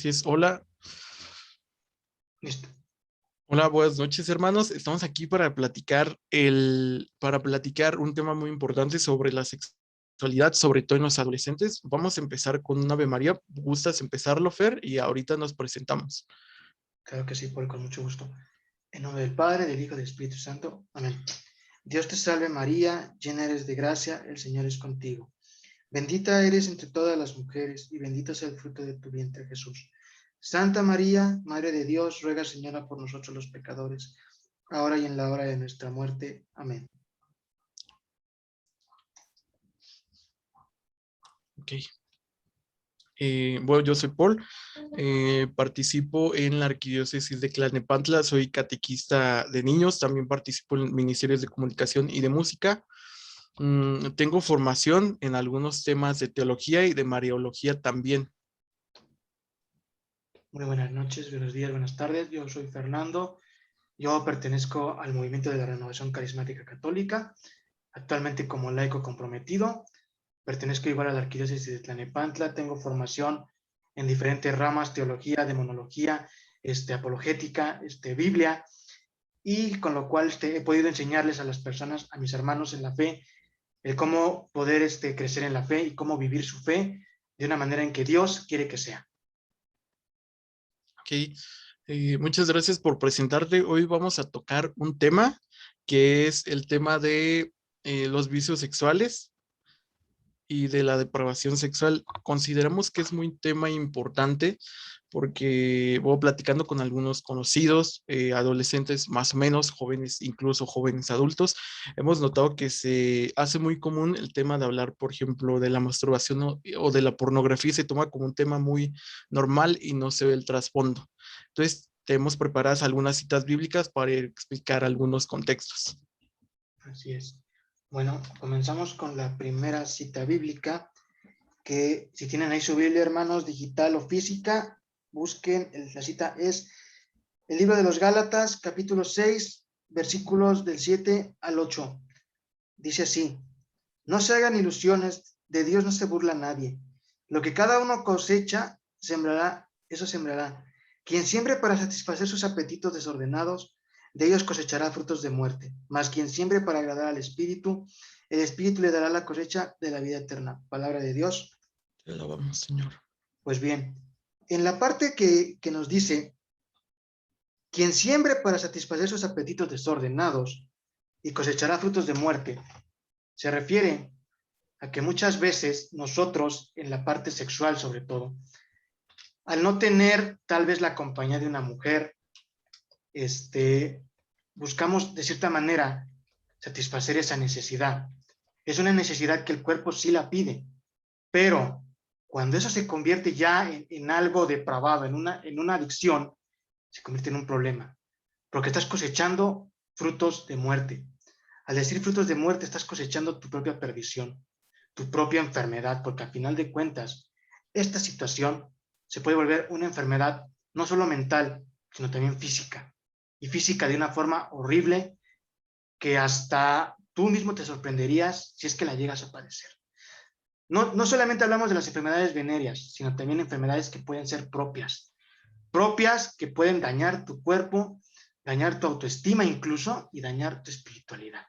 Así es. Hola, Listo. hola, buenas noches, hermanos. Estamos aquí para platicar un tema muy importante sobre la sexualidad, sobre todo en los adolescentes. Vamos a empezar con un Ave María. ¿Gustas empezarlo, Fer? Y ahorita nos presentamos. Claro que sí, Paul, con mucho gusto. En nombre del Padre, del Hijo y del Espíritu Santo. Amén. Dios te salve María, llena eres de gracia, el Señor es contigo. Bendita eres entre todas las mujeres y bendito sea el fruto de tu vientre, Jesús. Santa María, Madre de Dios, ruega, Señora, por nosotros los pecadores, ahora y en la hora de nuestra muerte. Amén. Ok. Bueno, yo soy Paul. Participo en la Arquidiócesis de Tlalnepantla. Soy catequista de niños. También participo en ministerios de comunicación y de música. Tengo formación en algunos temas de teología y de mariología también. Muy buenas noches, buenos días, buenas tardes. Yo soy Fernando. Yo pertenezco al movimiento de la Renovación Carismática Católica, actualmente como laico comprometido. Pertenezco igual a la Arquidiócesis de Tlalnepantla, tengo formación en diferentes ramas, teología, demonología, apologética, Biblia, y con lo cual he podido enseñarles a las personas, a mis hermanos en la fe, el cómo poder crecer en la fe y cómo vivir su fe de una manera en que Dios quiere que sea. Ok, muchas gracias por presentarte. Hoy vamos a tocar un tema que es el tema de los vicios sexuales y de la depravación sexual. Consideramos que es muy tema importante porque voy platicando con algunos conocidos, adolescentes más o menos, jóvenes, incluso jóvenes adultos. Hemos notado que se hace muy común el tema de hablar, por ejemplo, de la masturbación o de la pornografía, se toma como un tema muy normal y no se ve el trasfondo. Entonces, tenemos preparadas algunas citas bíblicas para explicar algunos contextos. Así es. Bueno, comenzamos con la primera cita bíblica, que si tienen ahí su Biblia, hermanos, digital o física, busquen, la cita es el libro de los Gálatas, capítulo 6, versículos del 7 al 8. Dice así: no se hagan ilusiones, de Dios no se burla nadie. Lo que cada uno cosecha, sembrará, eso sembrará. Quien siembre para satisfacer sus apetitos desordenados, de ellos cosechará frutos de muerte. Mas quien siembre para agradar al Espíritu, el Espíritu le dará la cosecha de la vida eterna. Palabra de Dios. Te alabamos, Señor. Pues bien, en la parte que nos dice, quien siembre para satisfacer sus apetitos desordenados y cosechará frutos de muerte, se refiere a que muchas veces nosotros, en la parte sexual sobre todo, al no tener tal vez la compañía de una mujer, buscamos de cierta manera satisfacer esa necesidad. Es una necesidad que el cuerpo sí la pide, pero cuando eso se convierte ya en algo depravado, en una adicción, se convierte en un problema, porque estás cosechando frutos de muerte. Al decir frutos de muerte, estás cosechando tu propia perdición, tu propia enfermedad, porque al final de cuentas, esta situación se puede volver una enfermedad no solo mental, sino también física, y física de una forma horrible que hasta tú mismo te sorprenderías si es que la llegas a padecer. No solamente hablamos de las enfermedades venéreas, sino también enfermedades que pueden ser propias que pueden dañar tu cuerpo, dañar tu autoestima incluso y dañar tu espiritualidad.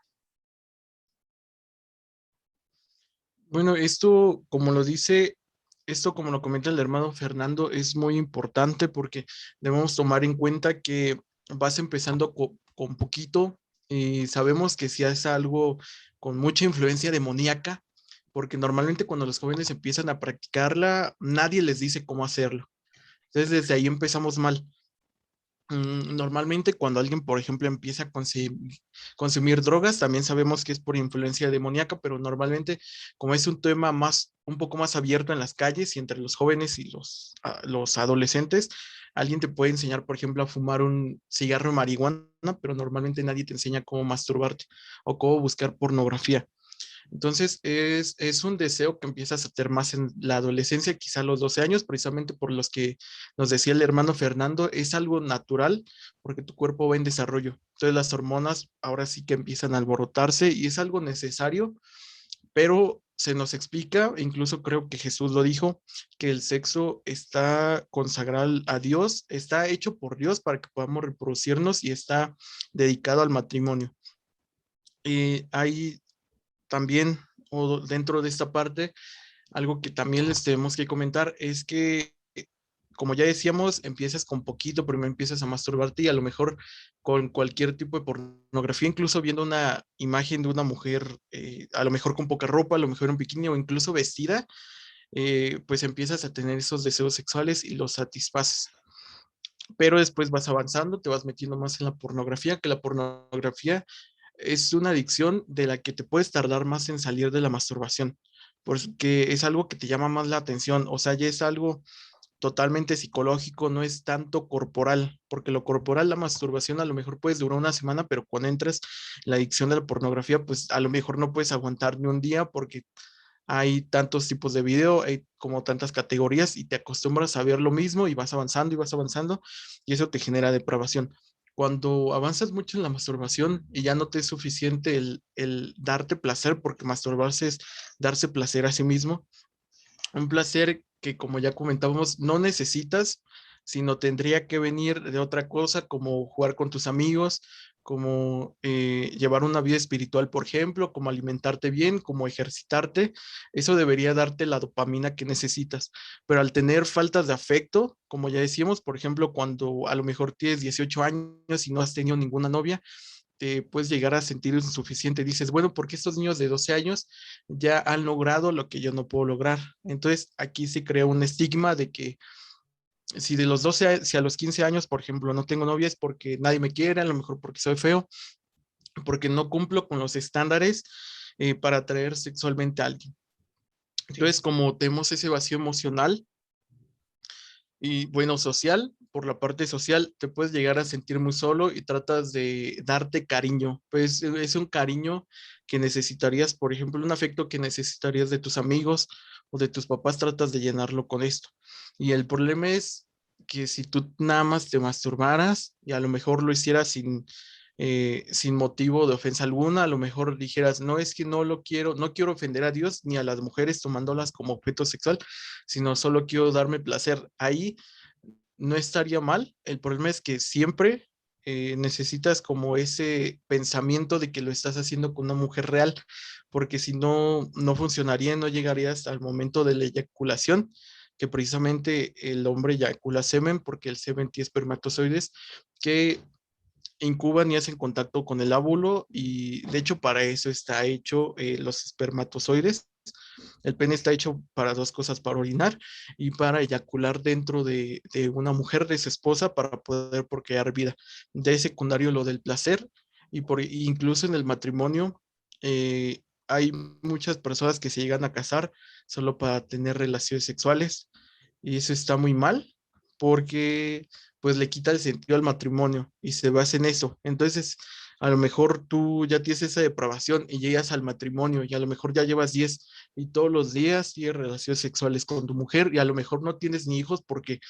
Bueno, esto como lo comenta el hermano Fernando, es muy importante porque debemos tomar en cuenta que vas empezando con poquito y sabemos que si es algo con mucha influencia demoníaca, porque normalmente cuando los jóvenes empiezan a practicarla, nadie les dice cómo hacerlo. Entonces desde ahí empezamos mal. Normalmente cuando alguien, por ejemplo, empieza a consumir drogas, también sabemos que es por influencia demoníaca, pero normalmente como es un tema un poco más abierto en las calles y entre los jóvenes y los adolescentes, alguien te puede enseñar, por ejemplo, a fumar un cigarro de marihuana, pero normalmente nadie te enseña cómo masturbarte o cómo buscar pornografía. Entonces, es un deseo que empiezas a tener más en la adolescencia, quizá a los 12 años, precisamente por los que nos decía el hermano Fernando, es algo natural porque tu cuerpo va en desarrollo. Entonces, las hormonas ahora sí que empiezan a alborotarse y es algo necesario pero se nos explica, incluso creo que Jesús lo dijo, que el sexo está consagrado a Dios, está hecho por Dios para que podamos reproducirnos y está dedicado al matrimonio. Y hay también, o dentro de esta parte, algo que también les tenemos que comentar es que, como ya decíamos, empiezas con poquito, primero empiezas a masturbarte y a lo mejor con cualquier tipo de pornografía, incluso viendo una imagen de una mujer, a lo mejor con poca ropa, a lo mejor en bikini o incluso vestida, pues empiezas a tener esos deseos sexuales y los satisfaces. Pero después vas avanzando, te vas metiendo más en la pornografía, que la pornografía es una adicción de la que te puedes tardar más en salir de la masturbación, porque es algo que te llama más la atención, o sea, ya es algo totalmente psicológico, no es tanto corporal, porque lo corporal, la masturbación a lo mejor puedes durar una semana, pero cuando entras en la adicción de la pornografía, pues a lo mejor no puedes aguantar ni un día porque hay tantos tipos de video, hay como tantas categorías y te acostumbras a ver lo mismo y vas avanzando y eso te genera depravación. Cuando avanzas mucho en la masturbación y ya no te es suficiente el darte placer, porque masturbarse es darse placer a sí mismo, un placer que como ya comentábamos no necesitas, sino tendría que venir de otra cosa como jugar con tus amigos, como llevar una vida espiritual, por ejemplo, como alimentarte bien, como ejercitarte. Eso debería darte la dopamina que necesitas. Pero al tener faltas de afecto, como ya decíamos, por ejemplo, cuando a lo mejor tienes 18 años y no has tenido ninguna novia, te puedes llegar a sentir insuficiente. Dices, bueno, porque estos niños de 12 años ya han logrado lo que yo no puedo lograr? Entonces aquí se crea un estigma de que si de los 12, si a los 15 años, por ejemplo, no tengo novia es porque nadie me quiere, a lo mejor porque soy feo, porque no cumplo con los estándares para atraer sexualmente a alguien. Sí, Entonces, como tenemos ese vacío emocional, y bueno, social, por la parte social, te puedes llegar a sentir muy solo y tratas de darte cariño. Pues es un cariño que necesitarías, por ejemplo, un afecto que necesitarías de tus amigos o de tus papás, tratas de llenarlo con esto. Y el problema es que si tú nada más te masturbaras y a lo mejor lo hicieras sin motivo de ofensa alguna, a lo mejor dijeras, no es que no lo quiero, no quiero ofender a Dios ni a las mujeres tomándolas como objeto sexual, sino solo quiero darme placer. Ahí no estaría mal. El problema es que siempre necesitas como ese pensamiento de que lo estás haciendo con una mujer real, porque si no, no funcionaría, no llegarías al momento de la eyaculación, que precisamente el hombre eyacula semen, porque el semen tiene espermatozoides que incuban y hacen contacto con el óvulo y de hecho para eso está hecho los espermatozoides. El pene está hecho para dos cosas, para orinar y para eyacular dentro de una mujer, de su esposa, para poder procrear vida. De secundario lo del placer incluso en el matrimonio hay muchas personas que se llegan a casar solo para tener relaciones sexuales y eso está muy mal porque pues le quita el sentido al matrimonio y se basa en eso. Entonces, a lo mejor tú ya tienes esa depravación y llegas al matrimonio y a lo mejor ya llevas 10 y todos los días tienes relaciones sexuales con tu mujer y a lo mejor no tienes ni hijos porque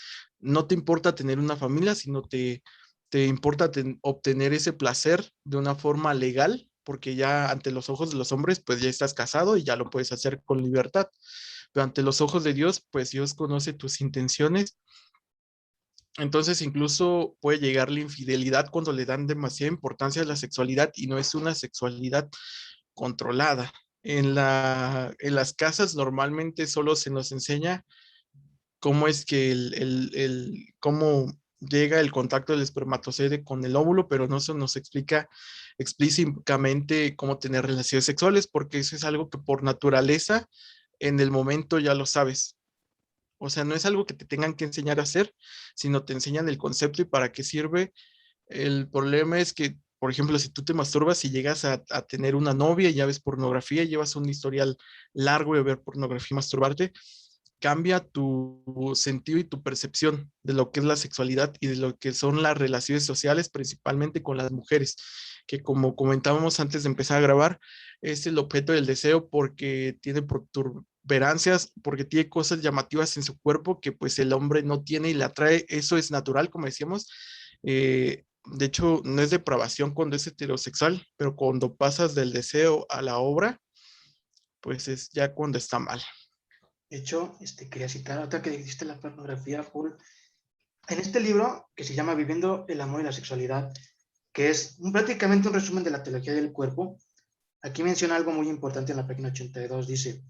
no te importa tener una familia, sino te importa obtener ese placer de una forma legal, porque ya ante los ojos de los hombres, pues ya estás casado y ya lo puedes hacer con libertad. Pero ante los ojos de Dios, pues Dios conoce tus intenciones. Entonces incluso puede llegar la infidelidad cuando le dan demasiada importancia a la sexualidad y no es una sexualidad controlada. En las casas normalmente solo se nos enseña cómo es que cómo llega el contacto del espermatozoide con el óvulo, pero no se nos explica explícitamente cómo tener relaciones sexuales, porque eso es algo que por naturaleza en el momento ya lo sabes. O sea, no es algo que te tengan que enseñar a hacer, sino te enseñan el concepto y para qué sirve. El problema es que, por ejemplo, si tú te masturbas y llegas a tener una novia y ya ves pornografía, llevas un historial largo de ver pornografía y masturbarte, cambia tu sentido y tu percepción de lo que es la sexualidad y de lo que son las relaciones sociales, principalmente con las mujeres, que como comentábamos antes de empezar a grabar, es el objeto del deseo porque tiene protuberancias, porque tiene cosas llamativas en su cuerpo que pues el hombre no tiene y le atrae. Eso es natural, como decíamos. De hecho, no es depravación cuando es heterosexual, pero cuando pasas del deseo a la obra, pues es ya cuando está mal. De hecho, quería citar otra que dijiste, la pornografía, Paul. En este libro, que se llama Viviendo el amor y la sexualidad, que es prácticamente un resumen de la teología del cuerpo, aquí menciona algo muy importante en la página 82. Dice: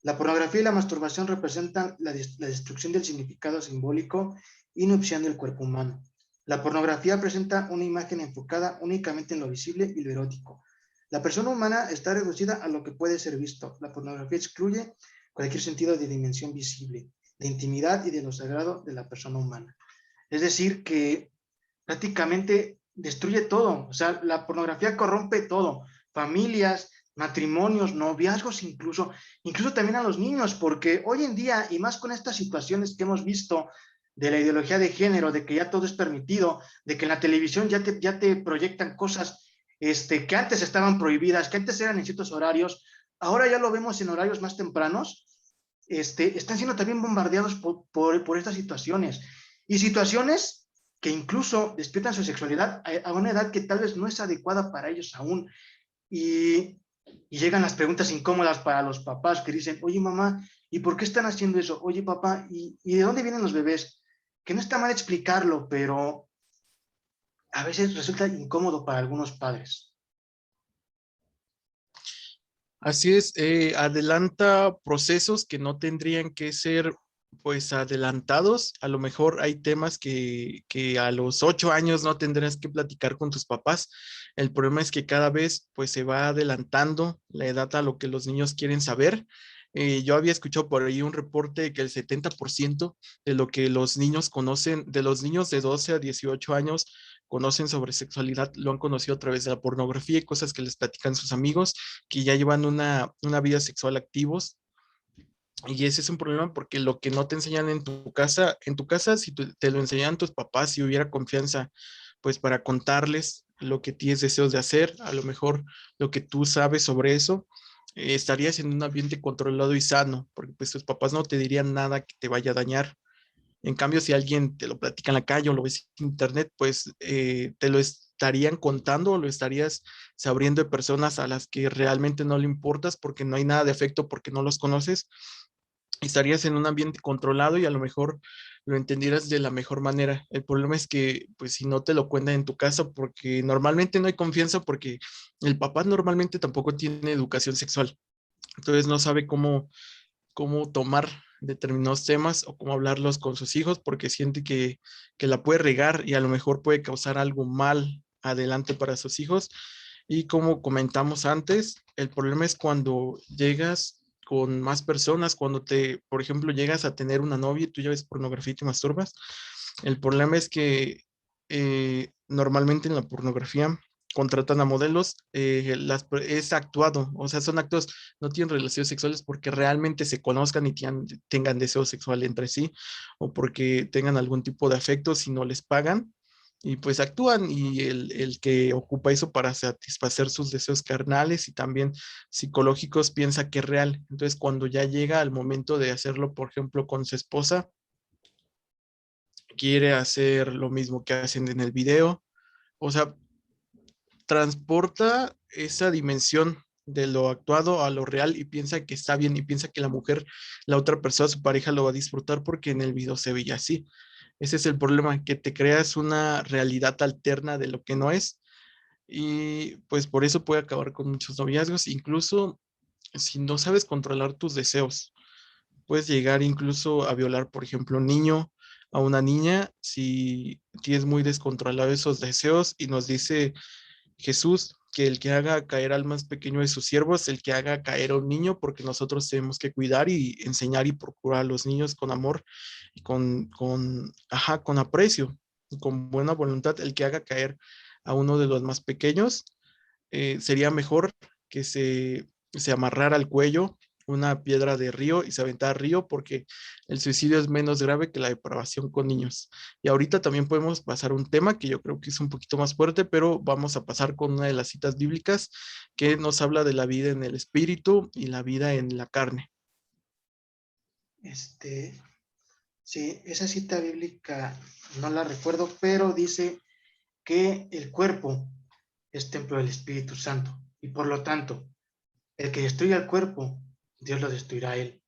la pornografía y la masturbación representan la destrucción del significado simbólico y nupcial del cuerpo humano. La pornografía presenta una imagen enfocada únicamente en lo visible y lo erótico. La persona humana está reducida a lo que puede ser visto. La pornografía excluye cualquier sentido de dimensión visible, de intimidad y de lo sagrado de la persona humana. Es decir, que prácticamente destruye todo. O sea, la pornografía corrompe todo. Familias, matrimonios, noviazgos, incluso también a los niños, porque hoy en día, y más con estas situaciones que hemos visto de la ideología de género, de que ya todo es permitido, de que en la televisión ya te proyectan cosas que antes estaban prohibidas, que antes eran en ciertos horarios, ahora ya lo vemos en horarios más tempranos, están siendo también bombardeados por estas situaciones. Y situaciones que incluso despiertan su sexualidad a una edad que tal vez no es adecuada para ellos aún. Y, y llegan las preguntas incómodas para los papás que dicen: oye, mamá, ¿y por qué están haciendo eso? Oye, papá, ¿y de dónde vienen los bebés? Que no está mal explicarlo, pero a veces resulta incómodo para algunos padres. Así es, adelanta procesos que no tendrían que ser pues adelantados. A lo mejor hay temas que a los 8 años no tendrás que platicar con tus papás. El problema es que cada vez pues se va adelantando la edad a lo que los niños quieren saber. Yo había escuchado por ahí un reporte de que el 70% de lo que los niños conocen, de los niños de 12 a 18 años conocen sobre sexualidad, lo han conocido a través de la pornografía y cosas que les platican sus amigos que ya llevan una vida sexual activos. Y ese es un problema porque lo que no te enseñan en tu casa, si te lo enseñan tus papás, si hubiera confianza, pues para contarles lo que tienes deseos de hacer, a lo mejor lo que tú sabes sobre eso, estarías en un ambiente controlado y sano, porque pues tus papás no te dirían nada que te vaya a dañar. En cambio, si alguien te lo platica en la calle o lo ves en internet, pues te lo estarían contando o lo estarías sabiendo de personas a las que realmente no le importas porque no hay nada de afecto, porque no los conoces. Estarías en un ambiente controlado y a lo mejor lo entendieras de la mejor manera. El problema es que, pues, si no te lo cuentan en tu casa, porque normalmente no hay confianza, porque el papá normalmente tampoco tiene educación sexual. Entonces no sabe cómo tomar determinados temas o cómo hablarlos con sus hijos porque siente que la puede regar y a lo mejor puede causar algo mal adelante para sus hijos. Y como comentamos antes, el problema es cuando llegas con más personas, cuando por ejemplo, llegas a tener una novia y tú ya ves pornografía y te masturbas. El problema es que normalmente en la pornografía contratan a modelos, es actuado, o sea, son actos, no tienen relaciones sexuales porque realmente se conozcan y tengan deseo sexual entre sí o porque tengan algún tipo de afecto si no les pagan y pues actúan y el que ocupa eso para satisfacer sus deseos carnales y también psicológicos piensa que es real. Entonces cuando ya llega al momento de hacerlo, por ejemplo, con su esposa, quiere hacer lo mismo que hacen en el video. O sea, transporta esa dimensión de lo actuado a lo real y piensa que está bien y piensa que la mujer, la otra persona, su pareja lo va a disfrutar porque en el video se veía así. Ese es el problema, que te creas una realidad alterna de lo que no es y pues por eso puede acabar con muchos noviazgos, incluso si no sabes controlar tus deseos. Puedes llegar incluso a violar, por ejemplo, un niño a una niña si tienes muy descontrolado esos deseos y nos dice Jesús, que el que haga caer al más pequeño de sus siervos, el que haga caer a un niño, porque nosotros tenemos que cuidar y enseñar y procurar a los niños con amor y con aprecio y con buena voluntad. El que haga caer a uno de los más pequeños, sería mejor que se amarrara al cuello una piedra de río y se aventara al río porque el suicidio es menos grave que la depravación con niños. Y ahorita también podemos pasar a un tema que yo creo que es un poquito más fuerte, pero vamos a pasar con una de las citas bíblicas que nos habla de la vida en el espíritu y la vida en la carne. Sí, esa cita bíblica no la recuerdo, pero dice que el cuerpo es templo del Espíritu Santo y por lo tanto El que destruya el cuerpo, Dios lo destruirá a él.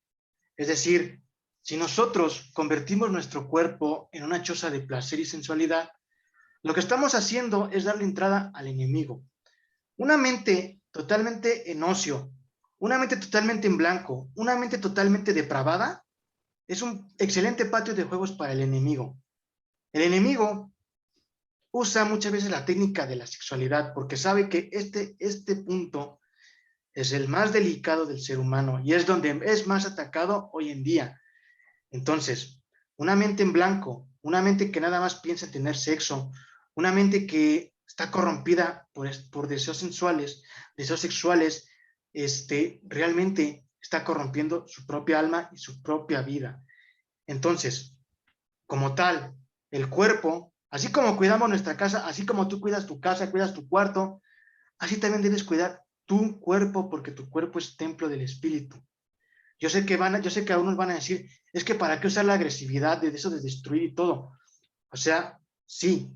Es decir, si nosotros convertimos nuestro cuerpo en una choza de placer y sensualidad, lo que estamos haciendo es darle entrada al enemigo. Una mente totalmente en ocio, una mente totalmente en blanco, una mente totalmente depravada, es un excelente patio de juegos para el enemigo. El enemigo usa muchas veces la técnica de la sexualidad porque sabe que este punto es el más delicado del ser humano y es donde es más atacado hoy en día. Entonces, una mente en blanco, una mente que nada más piensa en tener sexo, una mente que está corrompida por deseos sexuales, realmente está corrompiendo su propia alma y su propia vida. Entonces, como tal, el cuerpo, así como cuidamos nuestra casa, así como tú cuidas tu casa, cuidas tu cuarto, así también debes cuidar tu cuerpo porque tu cuerpo es templo del espíritu. Yo sé que algunos van a decir, es que para qué usar la agresividad de eso de destruir y todo. O sea, sí,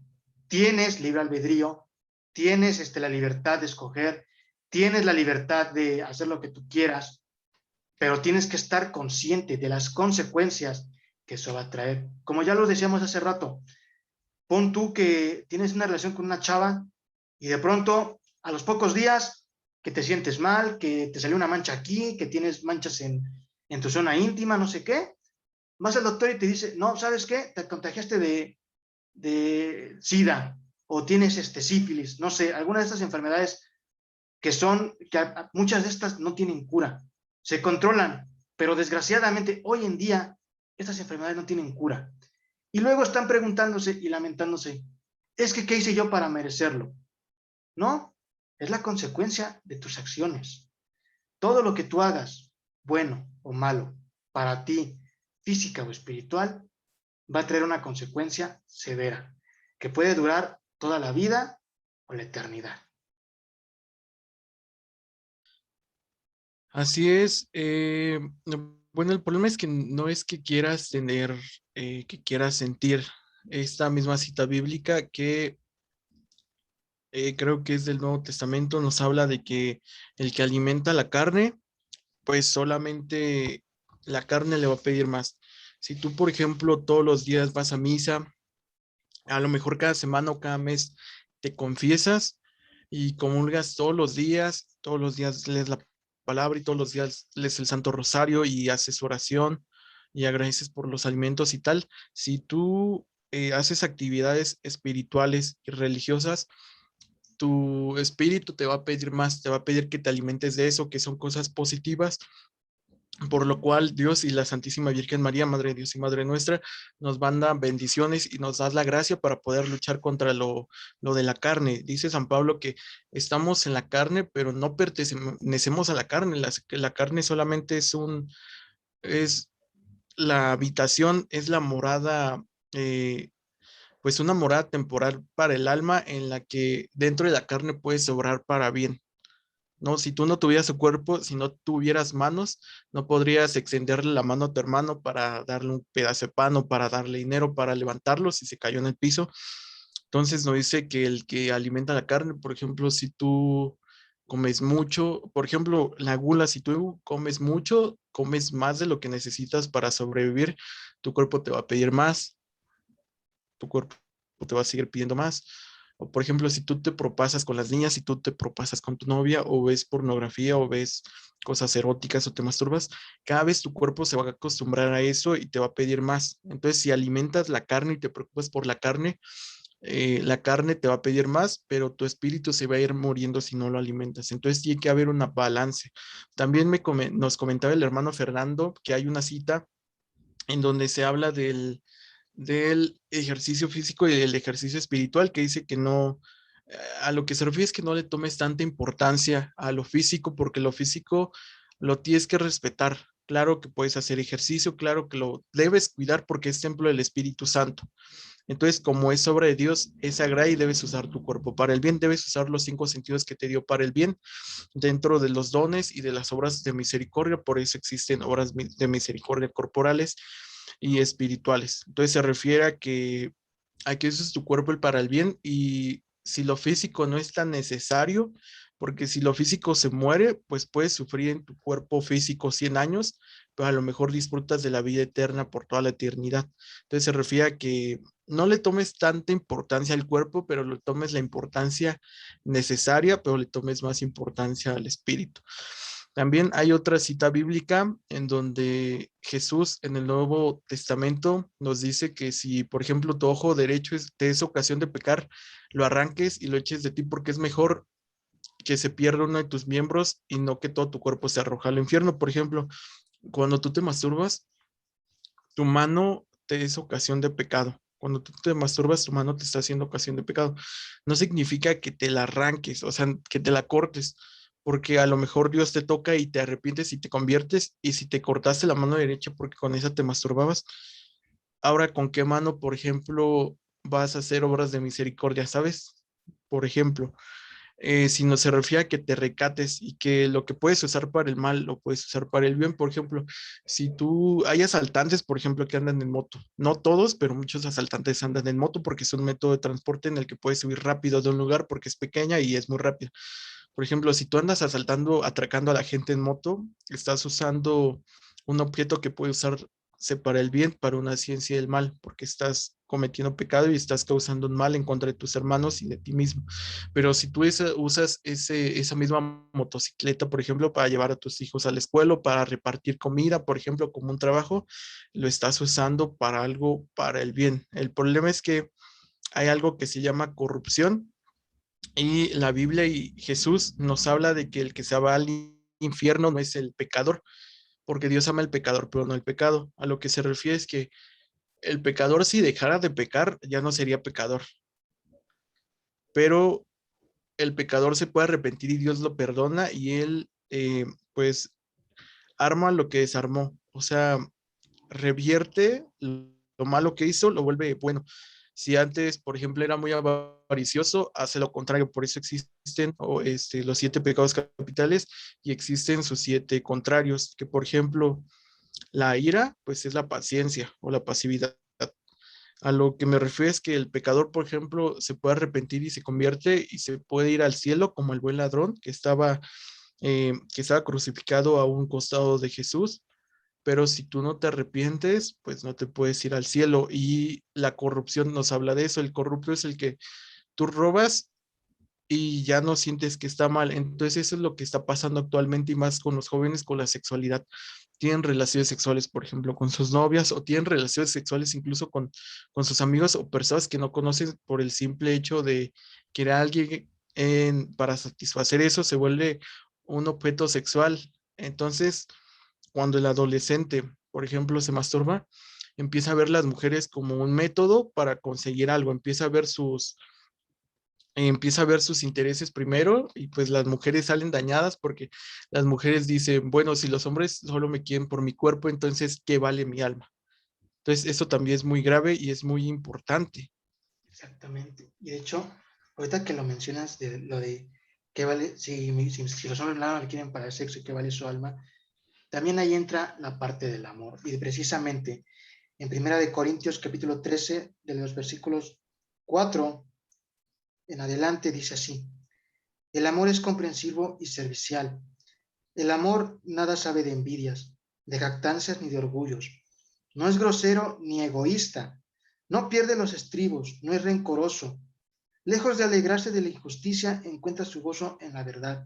tienes libre albedrío, tienes la libertad de escoger, tienes la libertad de hacer lo que tú quieras, pero tienes que estar consciente de las consecuencias que eso va a traer. Como ya lo decíamos hace rato, pon tú que tienes una relación con una chava y de pronto, a los pocos días, que te sientes mal, que te salió una mancha aquí, que tienes manchas en tu zona íntima, no sé qué, vas al doctor y te dice, no, ¿sabes qué? Te contagiaste de SIDA o tienes sífilis, no sé, alguna de estas enfermedades muchas de estas no tienen cura, se controlan, pero desgraciadamente hoy en día estas enfermedades no tienen cura. Y luego están preguntándose y lamentándose, es que ¿qué hice yo para merecerlo? No, es la consecuencia de tus acciones. Todo lo que tú hagas, bueno o malo, para ti, física o espiritual, va a traer una consecuencia severa, que puede durar toda la vida o la eternidad. Así es. Bueno, el problema es que no es que quieras tener, que quieras sentir esta misma cita bíblica que creo que es del Nuevo Testamento, nos habla de que el que alimenta la carne, pues solamente la carne le va a pedir más. Si tú, por ejemplo, todos los días vas a misa, a lo mejor cada semana o cada mes te confiesas y comulgas todos los días lees la palabra y todos los días lees el Santo Rosario y haces oración y agradeces por los alimentos y tal. Si tú haces actividades espirituales y religiosas, tu espíritu te va a pedir más, te va a pedir que te alimentes de eso, que son cosas positivas, por lo cual Dios y la Santísima Virgen María, Madre de Dios y Madre nuestra, nos mandan bendiciones y nos das la gracia para poder luchar contra lo de la carne. Dice San Pablo que estamos en la carne, pero no pertenecemos a la carne. La carne solamente es la habitación, es la morada, pues una morada temporal para el alma en la que dentro de la carne puedes obrar para bien. ¿No? Si tú no tuvieras tu cuerpo, si no tuvieras manos, no podrías extenderle la mano a tu hermano para darle un pedazo de pan o para darle dinero, para levantarlo si se cayó en el piso. Entonces nos dice que el que alimenta la carne, por ejemplo, si tú comes mucho, por ejemplo, la gula, si tú comes mucho, comes más de lo que necesitas para sobrevivir, tu cuerpo te va a pedir más, tu cuerpo te va a seguir pidiendo más. O por ejemplo, si tú te propasas con las niñas, si tú te propasas con tu novia o ves pornografía o ves cosas eróticas o te masturbas, cada vez tu cuerpo se va a acostumbrar a eso y te va a pedir más. Entonces, si alimentas la carne y te preocupas por la carne te va a pedir más, pero tu espíritu se va a ir muriendo si no lo alimentas. Entonces, tiene que haber una balance. También nos comentaba el hermano Fernando que hay una cita en donde se habla del ejercicio físico y del ejercicio espiritual, que dice que no, a lo que se refiere es que no le tomes tanta importancia a lo físico, porque lo físico lo tienes que respetar. Claro que puedes hacer ejercicio, claro que lo debes cuidar porque es templo del Espíritu Santo. Entonces, como es obra de Dios, es sagrada y debes usar tu cuerpo para el bien, debes usar los 5 sentidos que te dio para el bien dentro de los dones y de las obras de misericordia, por eso existen obras de misericordia corporales y espirituales. Entonces se refiere a que uses tu cuerpo para el bien y si lo físico no es tan necesario, porque si lo físico se muere, pues puedes sufrir en tu cuerpo físico 100 años, pero a lo mejor disfrutas de la vida eterna por toda la eternidad. Entonces se refiere a que no le tomes tanta importancia al cuerpo, pero le tomes la importancia necesaria, pero le tomes más importancia al espíritu. También hay otra cita bíblica en donde Jesús en el Nuevo Testamento nos dice que si, por ejemplo, tu ojo derecho te es ocasión de pecar, lo arranques y lo eches de ti porque es mejor que se pierda uno de tus miembros y no que todo tu cuerpo se arroja al infierno. Por ejemplo, cuando tú te masturbas, tu mano te es ocasión de pecado. Cuando tú te masturbas, tu mano te está haciendo ocasión de pecado. No significa que te la arranques, o sea, que te la cortes, porque a lo mejor Dios te toca y te arrepientes y te conviertes, y si te cortaste la mano derecha porque con esa te masturbabas, ahora con qué mano, por ejemplo, vas a hacer obras de misericordia, ¿sabes? Por ejemplo, si no se refiere a que te recates y que lo que puedes usar para el mal lo puedes usar para el bien. Por ejemplo, si tú hay asaltantes, por ejemplo, que andan en moto, no todos, pero muchos asaltantes andan en moto porque es un método de transporte en el que puedes subir rápido de un lugar porque es pequeña y es muy rápido. Por ejemplo, si tú andas asaltando, atracando a la gente en moto, estás usando un objeto que puede usarse para el bien, para una ciencia del mal, porque estás cometiendo pecado y estás causando un mal en contra de tus hermanos y de ti mismo. Pero si tú usas esa misma motocicleta, por ejemplo, para llevar a tus hijos a la escuela, para repartir comida, por ejemplo, como un trabajo, lo estás usando para algo, para el bien. El problema es que hay algo que se llama corrupción y la Biblia y Jesús nos habla de que el que se va al infierno no es el pecador, porque Dios ama al pecador, pero no el pecado. A lo que se refiere es que el pecador, si dejara de pecar, ya no sería pecador, pero el pecador se puede arrepentir y Dios lo perdona y él, pues, arma lo que desarmó. O sea, revierte lo malo que hizo, lo vuelve bueno. Si antes, por ejemplo, era muy avaricioso, hace lo contrario. Por eso existen los 7 pecados capitales y existen sus 7 contrarios, que por ejemplo, la ira, pues es la paciencia o la pasividad. A lo que me refiero es que el pecador, por ejemplo, se puede arrepentir y se convierte y se puede ir al cielo como el buen ladrón que estaba crucificado a un costado de Jesús, pero si tú no te arrepientes, pues no te puedes ir al cielo. Y la corrupción nos habla de eso. El corrupto es el que tú robas y ya no sientes que está mal. Entonces eso es lo que está pasando actualmente y más con los jóvenes con la sexualidad. Tienen relaciones sexuales, por ejemplo, con sus novias o tienen relaciones sexuales incluso con sus amigos o personas que no conocen por el simple hecho de que alguien para satisfacer eso se vuelve un objeto sexual. Entonces, cuando el adolescente, por ejemplo, se masturba, empieza a ver las mujeres como un método para conseguir algo, empieza a ver sus intereses primero y pues las mujeres salen dañadas porque las mujeres dicen, bueno, si los hombres solo me quieren por mi cuerpo, entonces, ¿qué vale mi alma? Entonces, eso también es muy grave y es muy importante. Exactamente. Y de hecho, ahorita que lo mencionas de lo de qué vale, si los hombres nada me quieren para el sexo y qué vale su alma, también ahí entra la parte del amor. Y precisamente en Primera de Corintios capítulo 13, de los versículos 4 en adelante, dice así: el amor es comprensivo y servicial. El amor nada sabe de envidias, de jactancias ni de orgullos. No es grosero ni egoísta. No pierde los estribos, no es rencoroso. Lejos de alegrarse de la injusticia, encuentra su gozo en la verdad.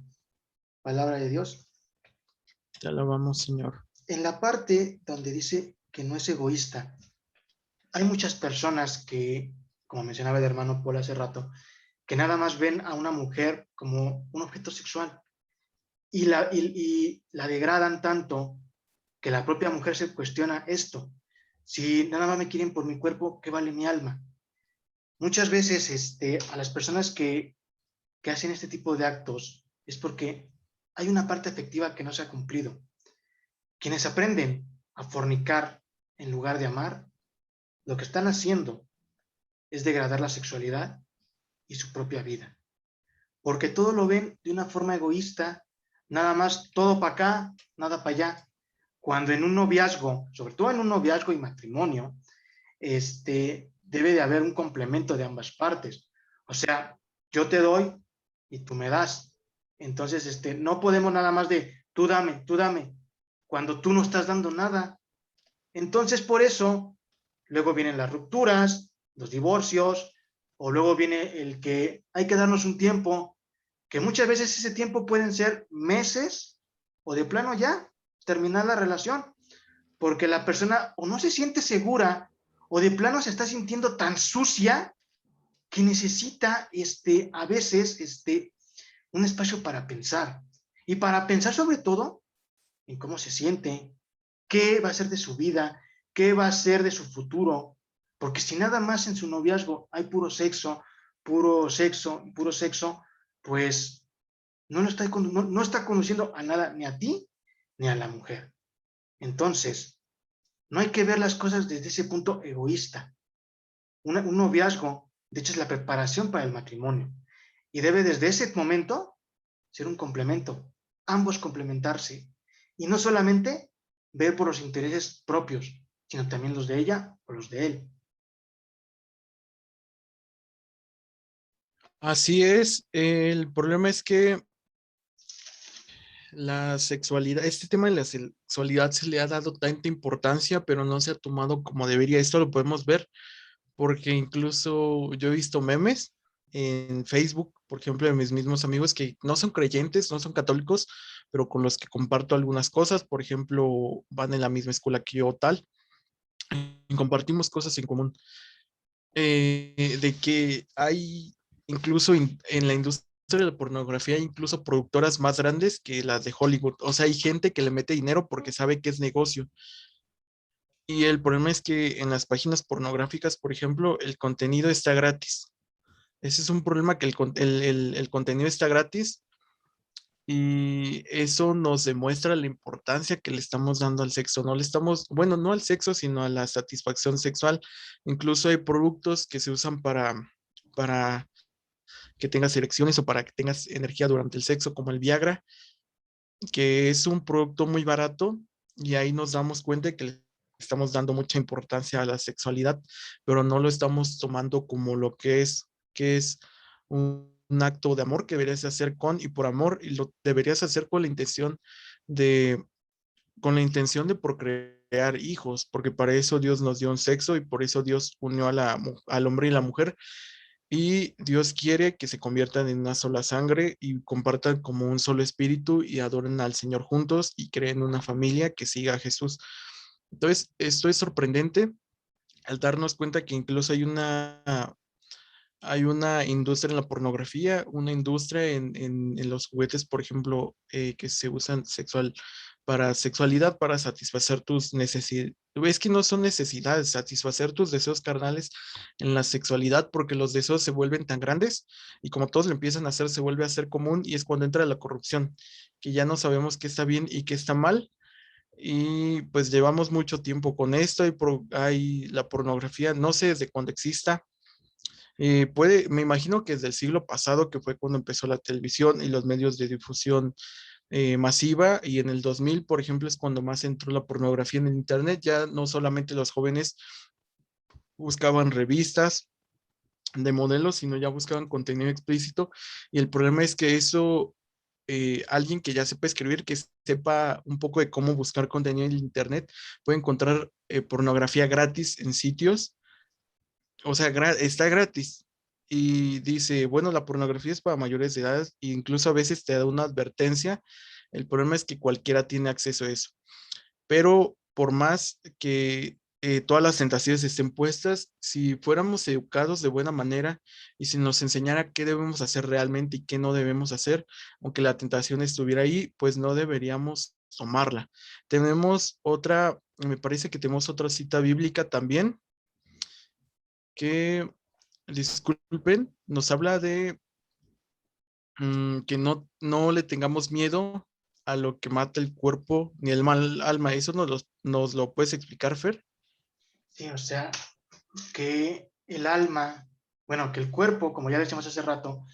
Palabra de Dios. Te alabamos, Señor. En la parte donde dice que no es egoísta, hay muchas personas que, como mencionaba el hermano Paul hace rato, que nada más ven a una mujer como un objeto sexual y la degradan tanto que la propia mujer se cuestiona esto. Si nada más me quieren por mi cuerpo, ¿qué vale mi alma? Muchas veces a las personas que hacen este tipo de actos es porque hay una parte afectiva que no se ha cumplido. Quienes aprenden a fornicar en lugar de amar, lo que están haciendo es degradar la sexualidad y su propia vida. Porque todo lo ven de una forma egoísta, nada más todo para acá, nada para allá. Cuando en un noviazgo, sobre todo en un noviazgo y matrimonio, debe de haber un complemento de ambas partes. O sea, yo te doy y tú me das. Entonces, no podemos nada más de tú dame, cuando tú no estás dando nada. Entonces, por eso, luego vienen las rupturas, los divorcios, o luego viene el que hay que darnos un tiempo, que muchas veces ese tiempo pueden ser meses o de plano ya terminar la relación, porque la persona o no se siente segura o de plano se está sintiendo tan sucia que necesita a veces un espacio para pensar y para pensar sobre todo en cómo se siente, qué va a ser de su vida, qué va a ser de su futuro, porque si nada más en su noviazgo hay puro sexo, puro sexo, pues no está conociendo a nada, ni a ti, ni a la mujer. Entonces, no hay que ver las cosas desde ese punto egoísta. Un noviazgo, de hecho, es la preparación para el matrimonio. Y debe desde ese momento ser un complemento, ambos complementarse. Y no solamente ver por los intereses propios, sino también los de ella o los de él. Así es, el problema es que la sexualidad, este tema de la sexualidad se le ha dado tanta importancia, pero no se ha tomado como debería. Esto lo podemos ver porque incluso yo he visto memes en Facebook, por ejemplo, de mis mismos amigos que no son creyentes, no son católicos, pero con los que comparto algunas cosas, por ejemplo, van en la misma escuela que yo o tal, y compartimos cosas en común, de que hay incluso en la industria de la pornografía, incluso productoras más grandes que las de Hollywood. O sea, hay gente que le mete dinero porque sabe que es negocio. Y el problema es que en las páginas pornográficas, por ejemplo, el contenido está gratis. Ese es un problema que el contenido está gratis y eso nos demuestra la importancia que le estamos dando al sexo. No le estamos, bueno, no al sexo, sino a la satisfacción sexual. Incluso hay productos que se usan para que tengas erecciones o para que tengas energía durante el sexo, como el Viagra, que es un producto muy barato y ahí nos damos cuenta de que le estamos dando mucha importancia a la sexualidad, pero no lo estamos tomando como lo que es un acto de amor que deberías hacer con y por amor, y lo deberías hacer con la intención de, con la intención de procrear hijos, porque para eso Dios nos dio un sexo y por eso Dios unió al hombre y la mujer y Dios quiere que se conviertan en una sola sangre y compartan como un solo espíritu y adoren al Señor juntos y creen una familia que siga a Jesús. Entonces, esto es sorprendente al darnos cuenta que incluso hay una industria en la pornografía, una industria en los juguetes, por ejemplo, que se usan para sexualidad, para satisfacer tus necesidades. Es que no son necesidades, satisfacer tus deseos carnales en la sexualidad, porque los deseos se vuelven tan grandes y como todos lo empiezan a hacer, se vuelve a ser común y es cuando entra la corrupción, que ya no sabemos qué está bien y qué está mal. Y pues llevamos mucho tiempo con esto y hay la pornografía, no sé desde cuándo exista, me imagino que desde el siglo pasado, que fue cuando empezó la televisión y los medios de difusión masiva, y en el 2000, por ejemplo, es cuando más entró la pornografía en el Internet. Ya no solamente los jóvenes buscaban revistas de modelos, sino ya buscaban contenido explícito. Y el problema es que eso, alguien que ya sepa escribir, que sepa un poco de cómo buscar contenido en el Internet, puede encontrar pornografía gratis en sitios, o sea, está gratis. Y dice, bueno, la pornografía es para mayores de edad e incluso a veces te da una advertencia. El problema es que cualquiera tiene acceso a eso. Pero por más que todas las tentaciones estén puestas, si fuéramos educados de buena manera y si nos enseñara qué debemos hacer realmente y qué no debemos hacer, aunque la tentación estuviera ahí, pues no deberíamos tomarla. Tenemos otra, me parece que tenemos otra cita bíblica también que, disculpen, nos habla de que no le tengamos miedo a lo que mata el cuerpo ni el mal alma. ¿Eso nos lo puedes explicar, Fer? Sí, o sea, que el alma, bueno, que el cuerpo, como ya decíamos hace rato,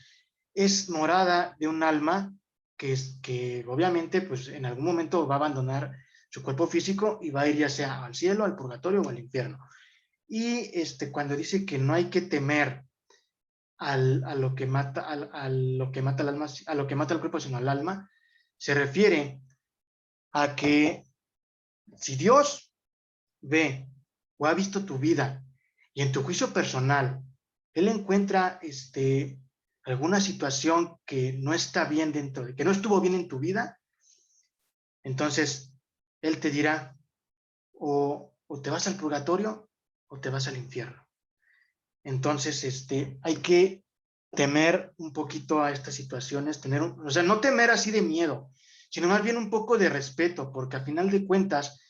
es morada de un alma que obviamente pues en algún momento va a abandonar su cuerpo físico y va a ir ya sea al cielo, al purgatorio o al infierno. Y cuando dice que no hay que temer a lo que mata, a lo que mata el alma, a lo que mata el cuerpo, sino al alma, se refiere a que si Dios ve o ha visto tu vida y en tu juicio personal, Él encuentra alguna situación que no está bien dentro de, que no estuvo bien en tu vida, entonces Él te dirá, o te vas al purgatorio o te vas al infierno. Entonces, hay que temer un poquito a estas situaciones, o sea, no temer así de miedo, sino más bien un poco de respeto, porque al final de cuentas,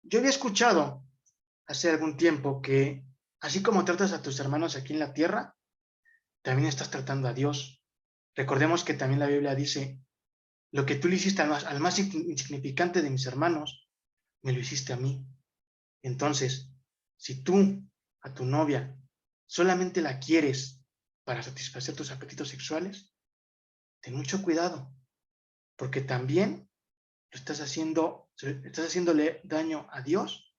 yo había escuchado hace algún tiempo que así como tratas a tus hermanos aquí en la tierra, también estás tratando a Dios. Recordemos que también la Biblia dice, lo que tú le hiciste al más insignificante de mis hermanos, me lo hiciste a mí. Entonces, si tú a tu novia solamente la quieres para satisfacer tus apetitos sexuales, ten mucho cuidado, porque también estás haciéndole daño a Dios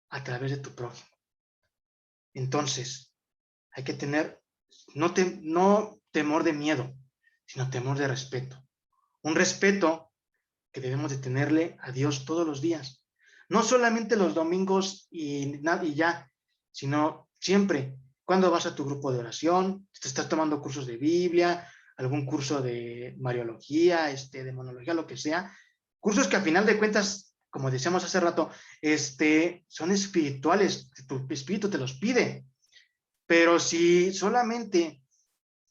a través de tu prójimo. Entonces, hay que tener no temor de miedo, sino temor de respeto. Un respeto que debemos de tenerle a Dios todos los días. No solamente los domingos y ya, sino siempre. Cuando vas a tu grupo de oración, te estás tomando cursos de Biblia, algún curso de Mariología, de monología, lo que sea. Cursos que a final de cuentas, como decíamos hace rato, son espirituales, tu espíritu te los pide. Pero si solamente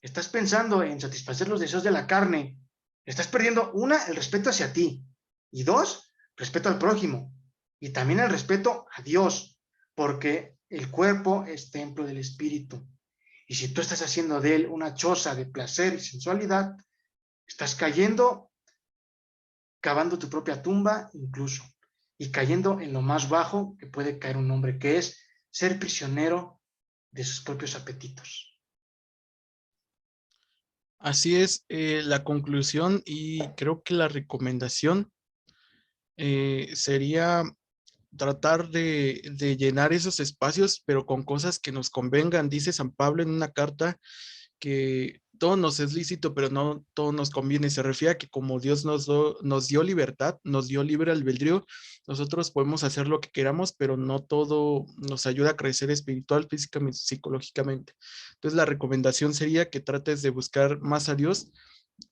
estás pensando en satisfacer los deseos de la carne, estás perdiendo, una, el respeto hacia ti, y dos, respeto al prójimo, y también el respeto a Dios, porque el cuerpo es templo del espíritu. Y si tú estás haciendo de él una choza de placer y sensualidad, estás cayendo, cavando tu propia tumba incluso, y cayendo en lo más bajo que puede caer un hombre, que es ser prisionero de sus propios apetitos. Así es, la conclusión y creo que la recomendación sería tratar de llenar esos espacios, pero con cosas que nos convengan. Dice San Pablo en una carta que todo nos es lícito, pero no todo nos conviene. Se refiere a que como Dios nos dio libertad, nos dio libre albedrío, nosotros podemos hacer lo que queramos, pero no todo nos ayuda a crecer espiritual, físicamente, psicológicamente. Entonces la recomendación sería que trates de buscar más a Dios,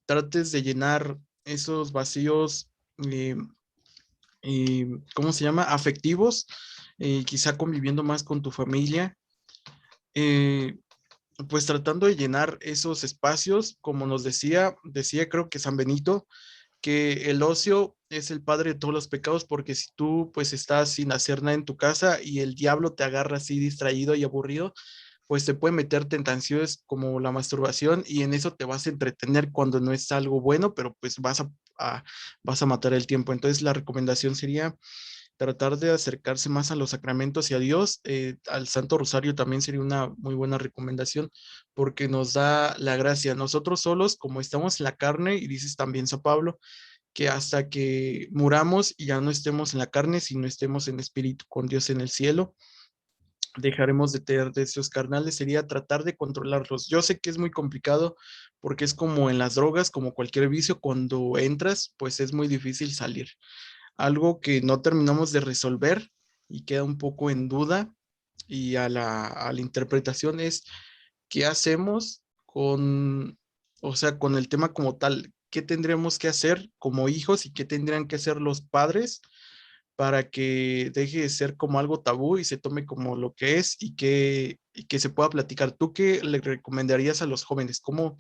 trates de llenar esos vacíos, eh, ¿cómo se llama? Afectivos, quizá conviviendo más con tu familia. eh, pues tratando de llenar esos espacios, como nos decía creo que San Benito, que el ocio es el padre de todos los pecados, porque si tú pues estás sin hacer nada en tu casa y el diablo te agarra así distraído y aburrido, pues te puede meter tentaciones como la masturbación y en eso te vas a entretener cuando no es algo bueno, pero pues vas a matar el tiempo. Entonces la recomendación sería tratar de acercarse más a los sacramentos y a Dios. Al Santo Rosario también sería una muy buena recomendación porque nos da la gracia. Nosotros solos, como estamos en la carne, y dices también San Pablo, que hasta que muramos y ya no estemos en la carne, sino estemos en espíritu con Dios en el cielo, dejaremos de tener deseos carnales, sería tratar de controlarlos. Yo sé que es muy complicado porque es como en las drogas, como cualquier vicio, cuando entras, pues es muy difícil salir. Algo que no terminamos de resolver y queda un poco en duda y a la interpretación es qué hacemos con, o sea, con el tema como tal, qué tendríamos que hacer como hijos y qué tendrían que hacer los padres para que deje de ser como algo tabú y se tome como lo que es y que se pueda platicar. ¿Tú qué le recomendarías a los jóvenes? ¿Cómo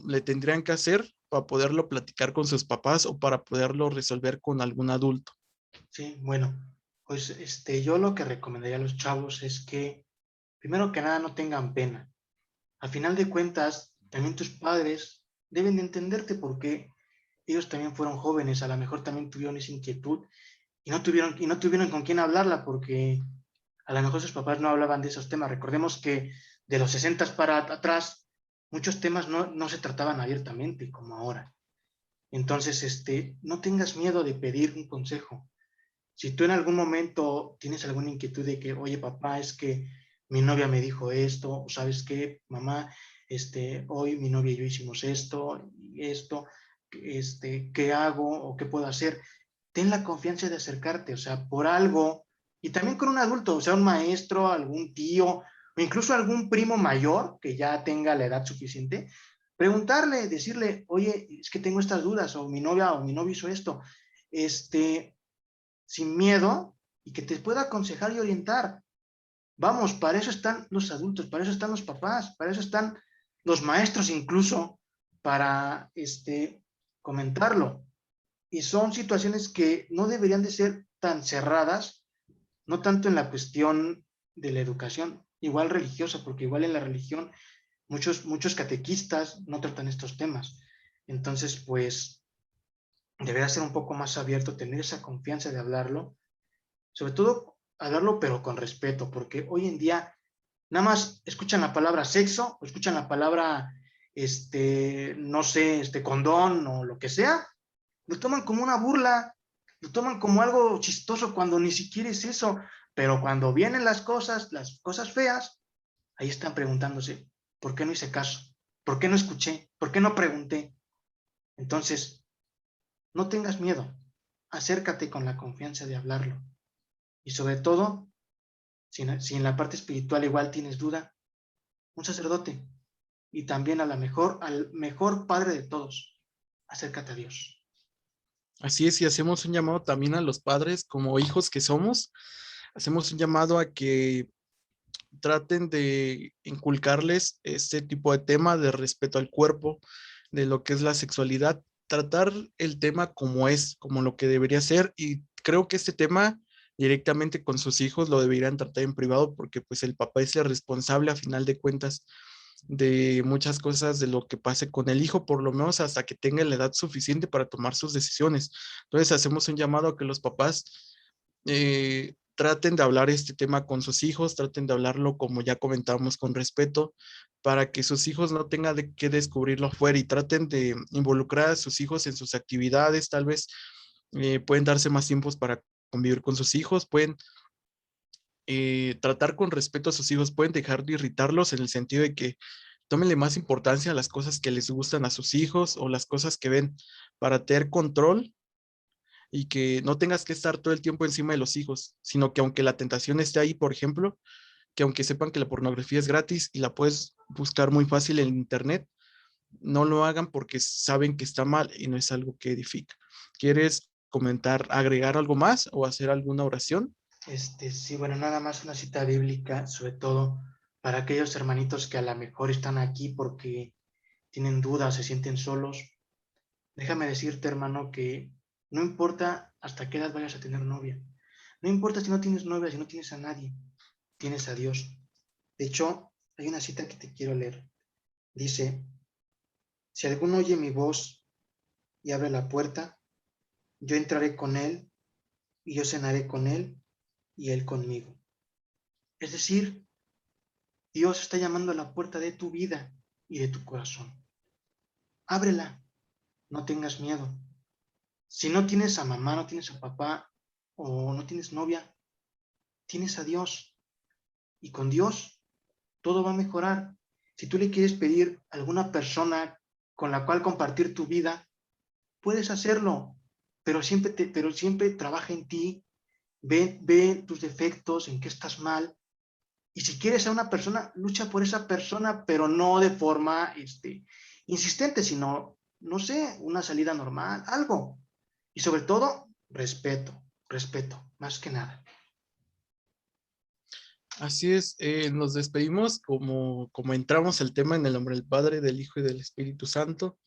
le tendrían que hacer para poderlo platicar con sus papás o para poderlo resolver con algún adulto? Sí, bueno, pues yo lo que recomendaría a los chavos es que, primero que nada, no tengan pena. A final de cuentas, también tus padres deben de entenderte porque ellos también fueron jóvenes, a lo mejor también tuvieron esa inquietud y no tuvieron con quién hablarla porque a lo mejor sus papás no hablaban de esos temas. Recordemos que de los 60 para atrás, muchos temas no se trataban abiertamente como ahora. Entonces, no tengas miedo de pedir un consejo. Si tú en algún momento tienes alguna inquietud de que, oye, papá, es que mi novia me dijo esto, ¿sabes qué, mamá? Hoy mi novia y yo hicimos esto, y esto, ¿qué hago o qué puedo hacer? Ten la confianza de acercarte, o sea, por algo, y también con un adulto, o sea, un maestro, algún tío, o incluso algún primo mayor que ya tenga la edad suficiente, preguntarle, decirle, oye, es que tengo estas dudas, o mi novia o mi novio hizo esto, sin miedo, y que te pueda aconsejar y orientar. Vamos, para eso están los adultos, para eso están los papás, para eso están los maestros incluso, para comentarlo. Y son situaciones que no deberían de ser tan cerradas, no tanto en la cuestión de la educación, igual religiosa, porque igual en la religión muchos catequistas no tratan estos temas. Entonces, pues, debería ser un poco más abierto, tener esa confianza de hablarlo, sobre todo hablarlo pero con respeto, porque hoy en día nada más escuchan la palabra sexo, o escuchan la palabra, no sé, condón o lo que sea, lo toman como una burla, lo toman como algo chistoso cuando ni siquiera es eso, pero cuando vienen las cosas feas, ahí están preguntándose, ¿por qué no hice caso? ¿Por qué no escuché? ¿Por qué no pregunté? Entonces, no tengas miedo, acércate con la confianza de hablarlo. Y sobre todo, si en la parte espiritual igual tienes duda, un sacerdote, y también al mejor Padre de todos, acércate a Dios. Así es, y hacemos un llamado también a los padres como hijos que somos. Hacemos un llamado a que traten de inculcarles este tipo de tema de respeto al cuerpo, de lo que es la sexualidad, tratar el tema como es, como lo que debería ser, y creo que este tema directamente con sus hijos lo deberían tratar en privado porque pues el papá es el responsable a final de cuentas de muchas cosas de lo que pase con el hijo, por lo menos hasta que tenga la edad suficiente para tomar sus decisiones. Entonces hacemos un llamado a que los papás traten de hablar este tema con sus hijos, traten de hablarlo como ya comentábamos con respeto, para que sus hijos no tengan que descubrirlo afuera y traten de involucrar a sus hijos en sus actividades, tal vez pueden darse más tiempos para convivir con sus hijos, pueden tratar con respeto a sus hijos, pueden dejar de irritarlos en el sentido de que tómenle más importancia a las cosas que les gustan a sus hijos o las cosas que ven para tener control y que no tengas que estar todo el tiempo encima de los hijos, sino que aunque la tentación esté ahí, por ejemplo, que aunque sepan que la pornografía es gratis y la puedes buscar muy fácil en internet, no lo hagan porque saben que está mal y no es algo que edifica. ¿Quieres comentar, agregar algo más o hacer alguna oración? Sí, bueno, nada más una cita bíblica, sobre todo para aquellos hermanitos que a lo mejor están aquí porque tienen dudas, se sienten solos. Déjame decirte, hermano, que no importa hasta qué edad vayas a tener novia. No importa si no tienes novia, si no tienes a nadie, tienes a Dios. De hecho, hay una cita que te quiero leer. Dice, si alguno oye mi voz y abre la puerta, yo entraré con él y yo cenaré con él y él conmigo. Es decir, Dios está llamando a la puerta de tu vida y de tu corazón. Ábrela, no tengas miedo. Si no tienes a mamá, no tienes a papá o no tienes novia, tienes a Dios. Y con Dios todo va a mejorar. Si tú le quieres pedir a alguna persona con la cual compartir tu vida, puedes hacerlo, pero siempre trabaja en ti, ve tus defectos, en qué estás mal. Y si quieres a una persona, lucha por esa persona, pero no de forma insistente, sino, no sé, una salida normal, algo. Y sobre todo, respeto, más que nada. Así es, nos despedimos como entramos el tema en el nombre del Padre, del Hijo y del Espíritu Santo.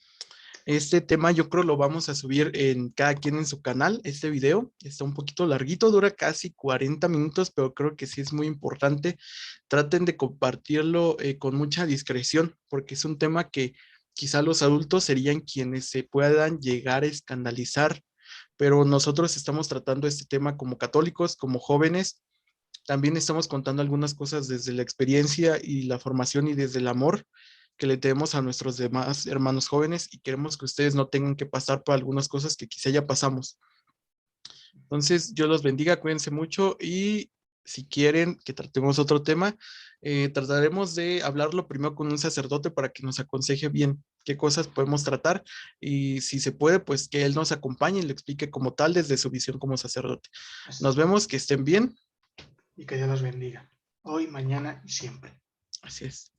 Este tema yo creo lo vamos a subir en cada quien en su canal. Este video está un poquito larguito, dura casi 40 minutos, pero creo que sí es muy importante. Traten de compartirlo con mucha discreción, porque es un tema que quizá los adultos serían quienes se puedan llegar a escandalizar, pero nosotros estamos tratando este tema como católicos, como jóvenes. También estamos contando algunas cosas desde la experiencia y la formación y desde el amor que le tenemos a nuestros demás hermanos jóvenes y queremos que ustedes no tengan que pasar por algunas cosas que quizá ya pasamos. Entonces, Dios los bendiga, cuídense mucho y si quieren que tratemos otro tema, trataremos de hablarlo primero con un sacerdote para que nos aconseje bien qué cosas podemos tratar y si se puede, pues que él nos acompañe y lo explique como tal desde su visión como sacerdote. Nos vemos, que estén bien. Y que Dios los bendiga, hoy, mañana y siempre. Así es.